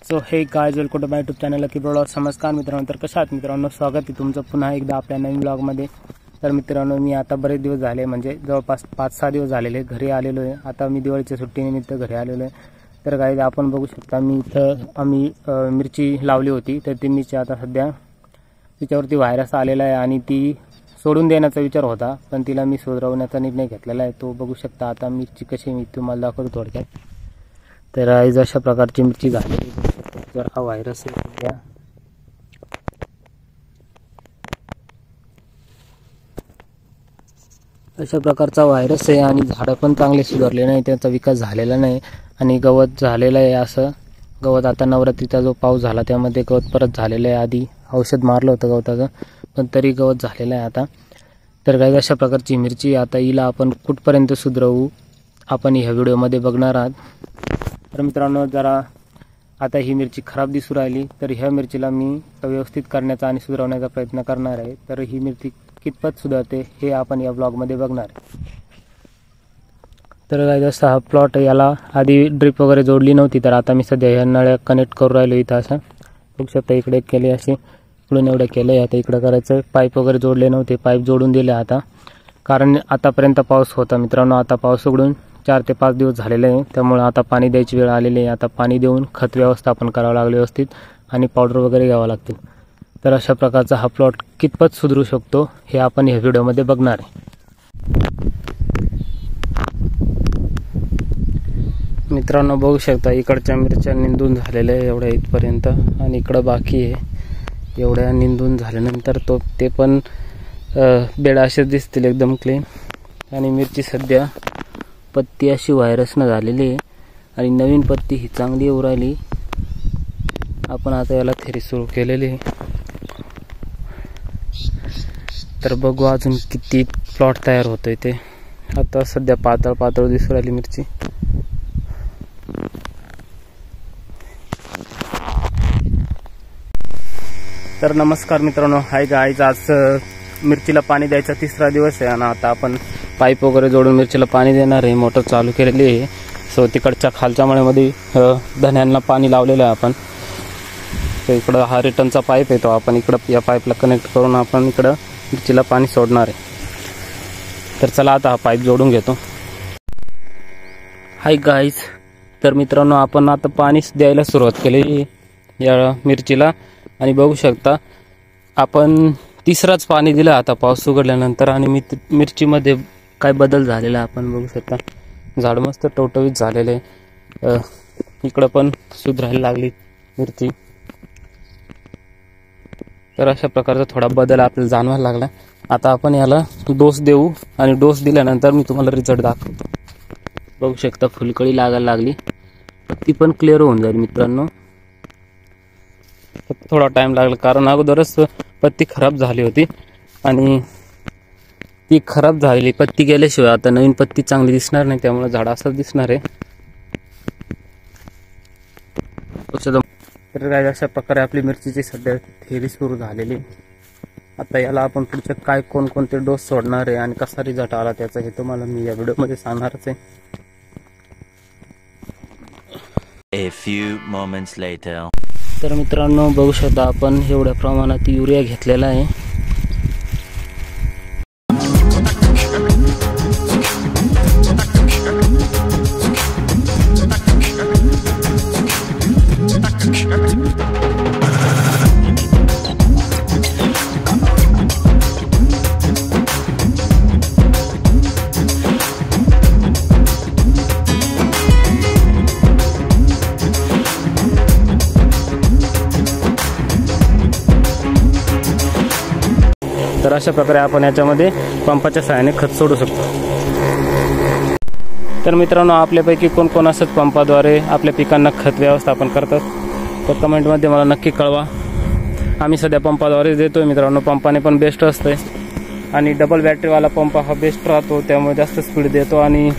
So hey guys welcome to my YouTube channel की blog. नमस्कार मित्रांनो, तर कशा आहात मित्रांनो? स्वागत आहे तुमचं पुन्हा एकदा आपल्या नवीन ब्लॉगमध्ये. तर मित्रांनो, मी आता बरेच दिवस झाले, म्हणजे जवळपास 5-6 दिवस झालेले घरी आलेलो आहे. आता मी दिवाळीच्या सुट्टीनिमित्त घरी आलेलो आहे. तर गाइज आपण बघू शकता, मी इथं आम्ही मिरची लावली होती, तर ती मिरची आता सध्या तिच्यावरती व्हायरस आलेला आहे आणि ती सोडून देण्याचा विचार होता, पण तिला मी सुधारवण्याचा निर्णय घेतलेला आहे. तो बघू शकता आता मिरची कशी मी तुम्हाला दाखवतो थोडक्यात. तर आज अशा प्रकारची मिरची झाली. तर हा व्हायरस आहे सध्या. अशा प्रकारचा व्हायरस आहे आणि झाडं पण चांगले सुधारले नाही, त्याचा विकास झालेला नाही आणि गवत झालेलं आहे. असं गवत आता नवरात्रीचा जो पाऊस झाला त्यामध्ये गवत परत झालेलं आहे. आधी औषध मारलं होतं गवताचं, पण तरी गवत झालेलं आहे आता. तर काही अशा प्रकारची मिरची आता हिला आपण कुठपर्यंत सुधारवू आपण ह्या व्हिडिओमध्ये बघणार आहात. तर मित्रांनो, जरा आता ही मिरची खराब दिसू राहिली, तर ह्या मिरचीला मी व्यवस्थित करण्याचा आणि सुधारवण्याचा प्रयत्न करणार आहे. तर ही मिरची कितपत सुधारते हे आपण या ब्लॉगमध्ये बघणार आहे. तर काय जसा हा प्लॉट, याला आधी ड्रिप वगैरे जोडली नव्हती, तर आता मी सध्या ह्या नळ्या कनेक्ट करू राहिलो इथं. असं बघू शकता, इकडे केले असे इकडून एवढे केले. आता इकडं करायचं, पाईप वगैरे जोडले नव्हते, पाईप जोडून दिले आता, कारण आतापर्यंत पाऊस होता मित्रांनो. आता पाऊस उघडून 4 ते 5 दिवस झालेले आहे, त्यामुळे आता पाणी द्यायची वेळ आलेली आहे. आता पाणी देऊन खत व्यवस्थापन करावं लागलं व्यवस्थित आणि पावडर वगैरे घ्यावं लागतील. तर अशा प्रकारचा हा प्लॉट कितपत सुधारू शकतो हे आपण ह्या व्हिडिओमध्ये बघणार आहे. मित्रांनो, बघू शकता इकडच्या मिरच्या निंदून झालेल्या आहे एवढ्या इथपर्यंत, आणि इकडं बाकी आहे. एवढ्या निंदून झाल्यानंतर ते पण बेड असेच दिसतील एकदम क्लीन. आणि मिरची सध्या पत्ती अशी व्हायरसनं झालेली आहे आणि नवीन पत्ती ही चांगली येऊ राहिली. आपण आता याला थेरी सुरू केलेली आहे. तर बघू अजून किती प्लॉट तयार होतोय ते. आता सध्या पातळ पातळ दिसू राहिली मिरची. तर नमस्कार मित्रांनो, हाय गाईज. आज मिरचीला पाणी द्यायचा 3रा दिवस आहे आणि आता आपण पाईप वगैरे जोडून मिरचीला पाणी देणार आहे. मोटर चालू केलेली आहे. सो तिकडच्या खालच्या मळ्यामध्ये धन्यांना पाणी लावलेलं आहे आपण. तर इकडं हा रिटर्नचा पाईप येतो, आपण इकडं या पाईपला कनेक्ट करून आपण इकडं मिरचीला पाणी सोडणार आहे. तर चला आता हा पाईप जोडून घेतो. हाय गाईज, तर मित्रांनो, आपण आता पाणी द्यायला सुरुवात केली या मिरचीला आणि बघू शकता आपण 3राच पाणी दिलं आता पाऊस उघडल्यानंतर. आणि मिरचीमध्ये काय बदल झालेला आपण बघू शकता. झाड मस्त टवटवीत झालेले, इकडं पण सुधारायला लागली मिरची. तर अशा प्रकारचा थोडा बदल आपल्याला जाणवायला लागला. आता आपण याला डोस देऊ आणि डोस दिल्यानंतर मी तुम्हाला रिझल्ट दाखवतो. बघू शकता फुलकळी लागायला लागली, ती पण क्लिअर होऊन जाईल मित्रांनो. थोडा टाइम लागला, कारण अगोदरच पत्ती खराब झाली होती आणि ती खराब झालेली पत्ती गेल्याशिवाय आता नवीन पत्ती चांगली दिसणार नाही, त्यामुळे झाड असंच दिसणार आहे. तर काय अशा प्रकारे आपली मिरचीची सध्या थेरी सुरू झालेली. आता याला आपण पुढचे काय कोणकोणते डोस सोडणार आहे आणि कसा रिझल्ट आला त्याचा हे तुम्हाला मी या व्हिडिओमध्ये सांगणारच आहे. A few moments later. तर मित्रांनो, बघू शकता आपण एवढ्या प्रमाणात युरिया घेतलेला आहे. तर अशा प्रकारे आपण याच्यामध्ये पंपाच्या सहाय्याने खत सोडू शकतो. तर मित्रांनो, आपल्यापैकी कोण कोण असत पंपाद्वारे आपल्या पिकांना खत व्यवस्थापन करतात, तर कमेंटमध्ये मला नक्की कळवा. आम्ही सध्या पंपाद्वारे देतोय मित्रांनो. पंपाने पण बेस्ट असतंय आणि डबल बॅटरीवाला पंप हा बेस्ट राहतो, त्यामुळे जास्त स्पीड देतो आणि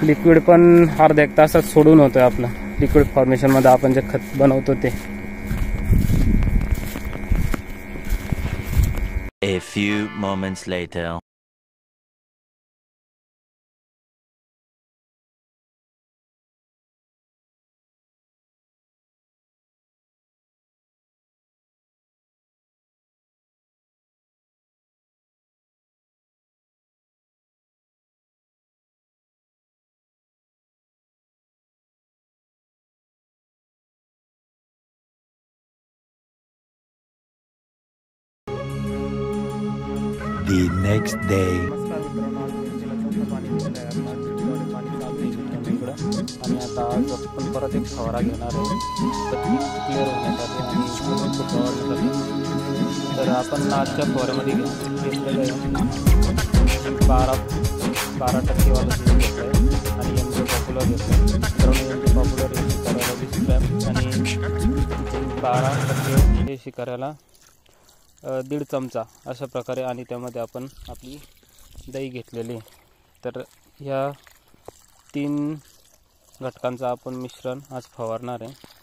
लिक्विड पण अर्ध्या 1 तासात सोडून होतोय. आपलं लिक्विड फॉर्मेशनमध्ये आपण जे खत बनवतो ते. A few moments later. The next day. नमस्कार मित्रांनो, आज मिरचीला चौथा पाणी दिलेलं आहे. आता मिरचीला पाणी चालू आहे मित्रांनो इकडं. आणि आता आज आपण परत एक फवारा घेणार आहे पत्ती क्लिअर होण्यासाठी आणि फुटवासाठी. तर आपण आजच्या फवाऱ्यामध्ये घेतलेलं आहे 12% वाला सीड घेतलं आहे आणि एम जे पॉप्युलर घेतलं आहे. मित्रांनो एम जे पॉप्युलर हे शिकाऱ्याला 20 ग्रॅम आणि 12% हे शिकाऱ्याला 1.5 चमचा अशा प्रकारे. आणि त्यामध्ये आपण आपली दही घेतलेली. तर ह्या 3 घटकांचं आपण मिश्रण आज फवारणार आहे.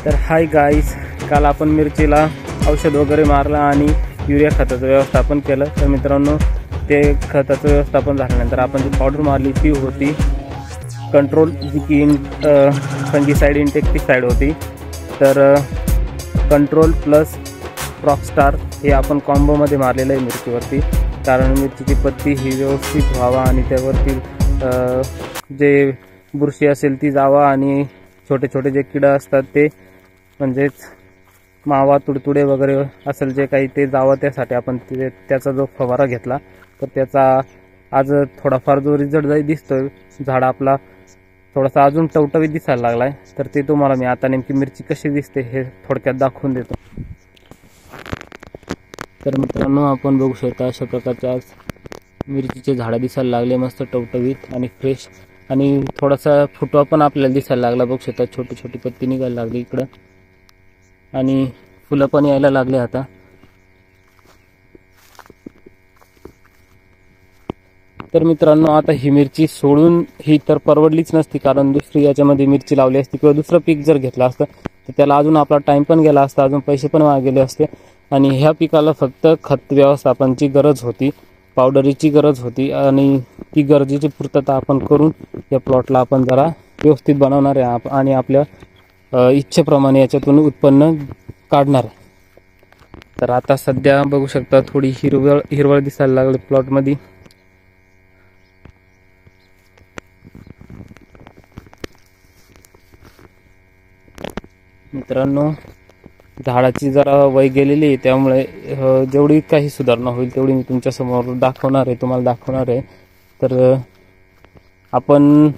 तर हाय गाईस, काल आपण मिरचीला औषध वगैरे मारलं आणि युरिया खताचं व्यवस्थापन केलं. तर मित्रांनो, ते खताचं व्यवस्थापन झाल्यानंतर आपण जी पावडर मारली ती होती कंट्रोल, जी की फंगीसाईड इन्सेक्टिसाईड होती. तर कंट्रोल प्लस रॉकस्टार हे आपण कॉम्बोमध्ये मारलेलं आहे मिरचीवरती. कारण मिरचीची पत्ती ही व्यवस्थित व्हावा आणि त्यावरती जे बुरशी असेल ती जावा आणि छोटे छोटे जे किडा असतात ते म्हणजेच मावा, तुडतुडे वगैरे असेल जे काही ते जावं, त्यासाठी आपण त्याचा जो फवारा घेतला तर त्याचा आज थोडाफार जो रिझल्ट दिसतोय, झाड आपला थोडासा अजून टवटवीत दिसायला लागला आहे. तर ते तुम्हाला मी आता नेमकी मिरची कशी दिसते हे थोडक्यात दाखवून देतो. तर मित्रांनो, आपण बघू शकता अशा प्रकारचे आज मिरचीचे झाडं दिसायला लागले, मस्त टवटवीत आणि फ्रेश. आणि थोडासा फुटवा पण आपल्याला दिसायला लागला. बघू शकता छोटी छोटी पत्ती निघायला लागली इकडं आणि फुलं पण यायला लागले आता. तर मित्रांनो, आता ही मिरची सोडून ही तर परवडलीच नसती, कारण दुसरी याच्यामध्ये मिरची लावली असती किंवा दुसरं पीक जर घेतलं असतं तर त्याला अजून आपला टाइम पण गेला असता, अजून पैसे पण गेले असते. आणि ह्या पिकाला फक्त खत व्यवस्थापनाची गरज होती, पावडरीची गरज होती आणि ती गरजेची पूर्तता आपण करून या प्लॉटला आपण जरा व्यवस्थित बनवणार आहे आणि आपल्या इच्छेप्रमाणे याच्यातून उत्पन्न काढणार आहे. तर आता सध्या बघू शकता थोडी हिरवळ दिसायला लागली प्लॉटमध्ये. मित्रांनो, झाडाची जरा वय गेलेली आहे, त्यामुळे जेवढी काही सुधारणा होईल तेवढी मी तुमच्यासमोर तुम्हाला दाखवणार आहे. तर आपण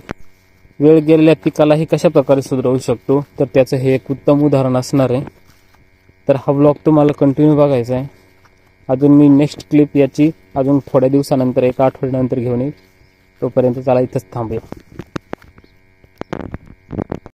वेळ गेलेल्या पिकालाही कशा प्रकारे सुधारवू शकतो तर त्याचं हे एक उत्तम उदाहरण असणार आहे. तर हा व्लॉग तुम्हाला कंटिन्यू बघायचा आहे. अजून मी नेक्स्ट क्लिप याची अजून थोड्या दिवसानंतर, 1 आठवड्यानंतर घेऊन येईल. तोपर्यंत चला इथंच थांबूया.